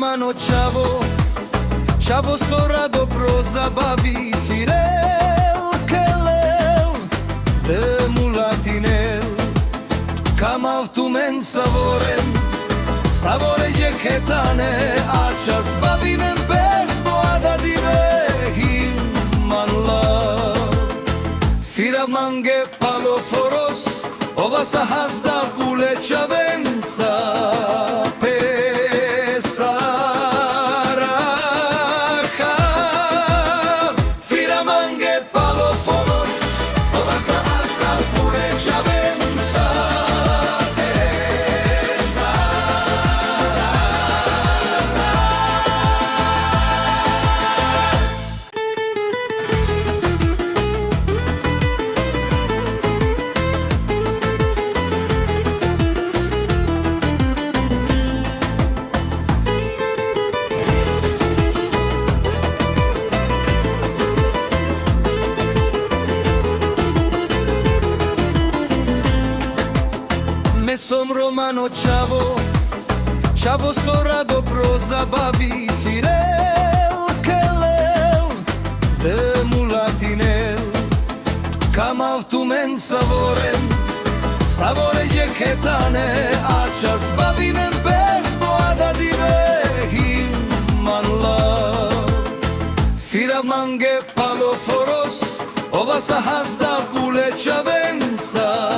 Romano Ciavo, Ciavo sora dobro zabavi Firel, Kelel, de mulatinel Kamav tu men savoren, savore jeketane Aças babinem bez boada divehim manla Firamange paloforos, ovasta hasta buleća venca Som Romano Ciavo, Ciavo sora dobro zabavi Firel, Kelel, de mulatinel Kamav tu men savoren, savore jeketane Aças babinem bez boada divehim manla Firamange paloforos, ovasta hasta buleća venca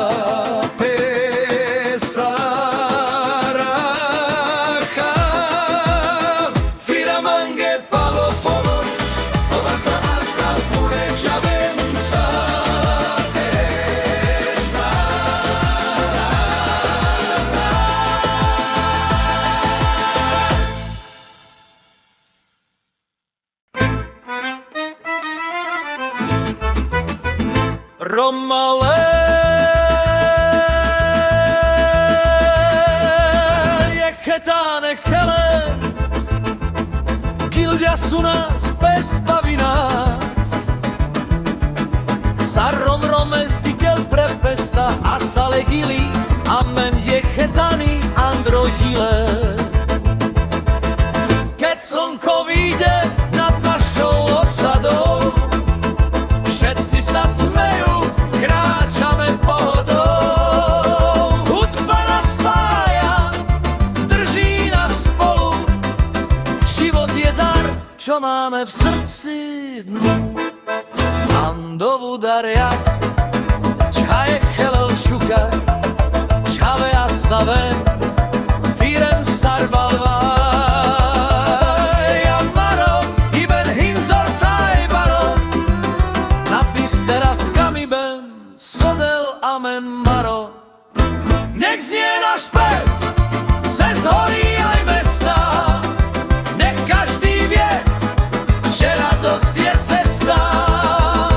Romale jeketane hele Gilja su nas, pespavi nas Sa Rome stikel prepesta A sale gili, amen jeketani androžile Keď slnko vyjde nad našou osadou Všetci sa smejú, kráčame pohodou Hudba nás spája, drží nás spolu Život je dar, čo máme v srdci Andovu darjak, čaje helel šuka Čave a save, firem sarbalva Amen Maro Nech znie náš spev cez hory aj mesta Nech každý vie, že radosť je cesta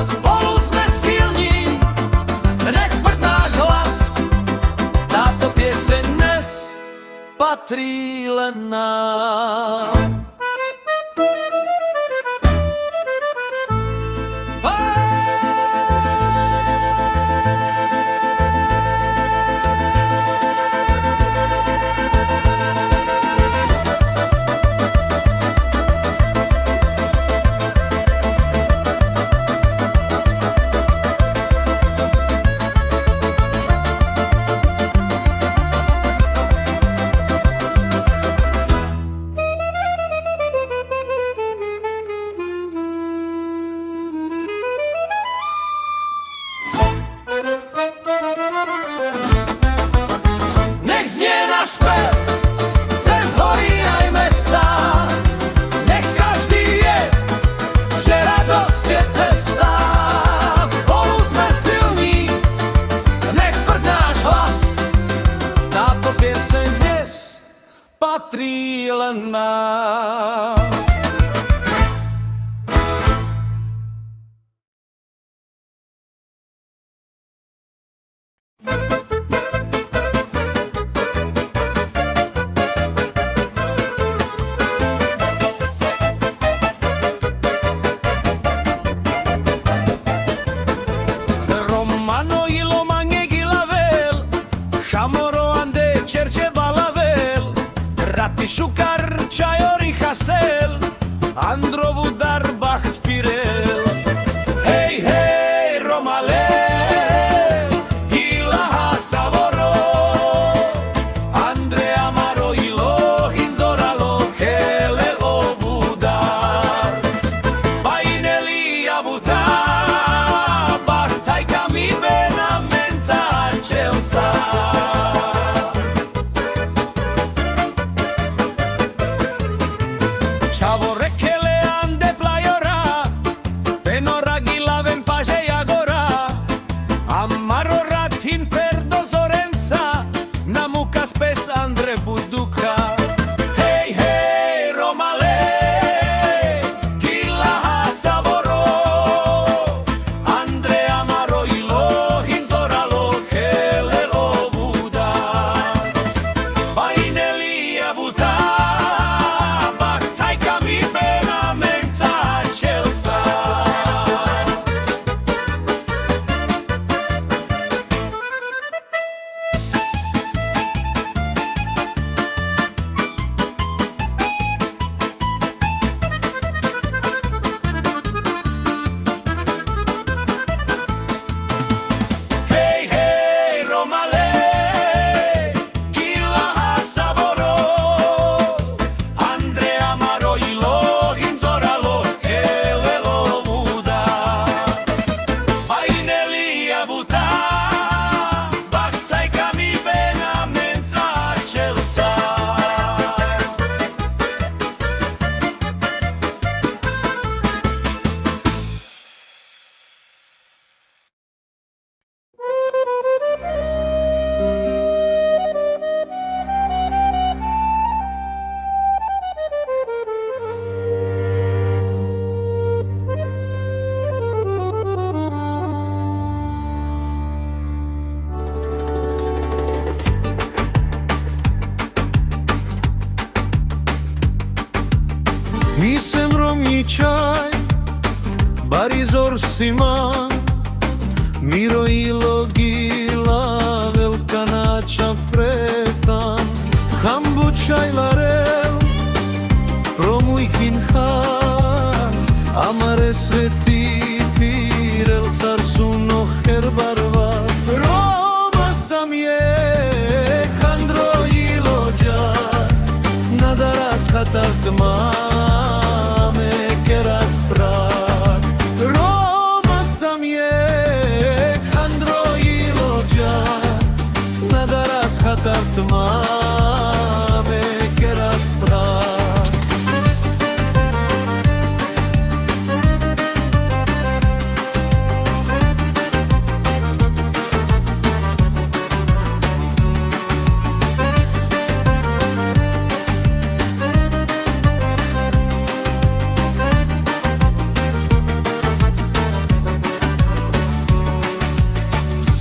Spolu sme silní, nech prd náš hlas Táto pieseň dnes patrí len nám Androvu Darbacht Pirel. Hej, hej, Romale, Ilaha Savoro, Andrea Maro Ilo, Hinzoralo, Hele Obudar, Baineli Abuta, Bartai Camibena Menza Celsa. Ciao rekele ande playora, penora gilaven paže agora, amaro ratin perdo zorenca, namuka spes Andre Buduka. Hej, hej, Romale, gilaha savoro, Andre amaro ilo, hinzoralo, hele obuda, baineli abuta. Nisem romni čaj, barizor sima, miro ilo gila, velika nača pretan, hambu čaj larel, romuj hinhas, amare sveti firel, sarsuno herbarvas, Roma sam je, handro ilo džar, nadaras hatartma. Mame keras pras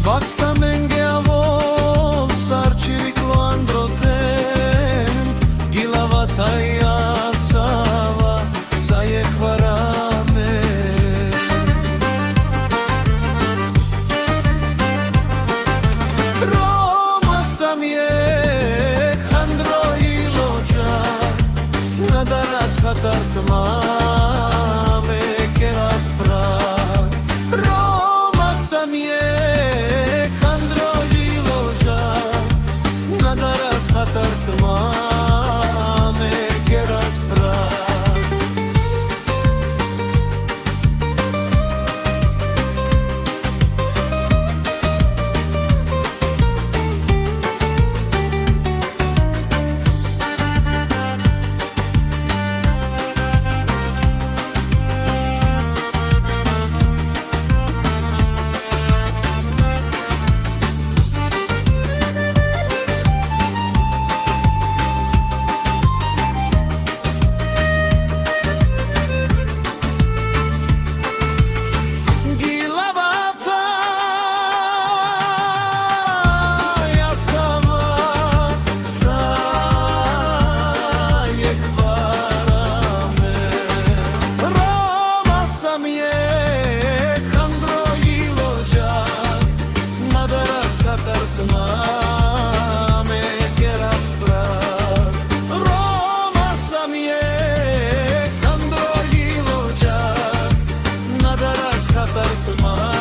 Baksta menge avol sarci Mame keras prak Roma sam je handro iloža nadaras hatart mame keras prak хатар тма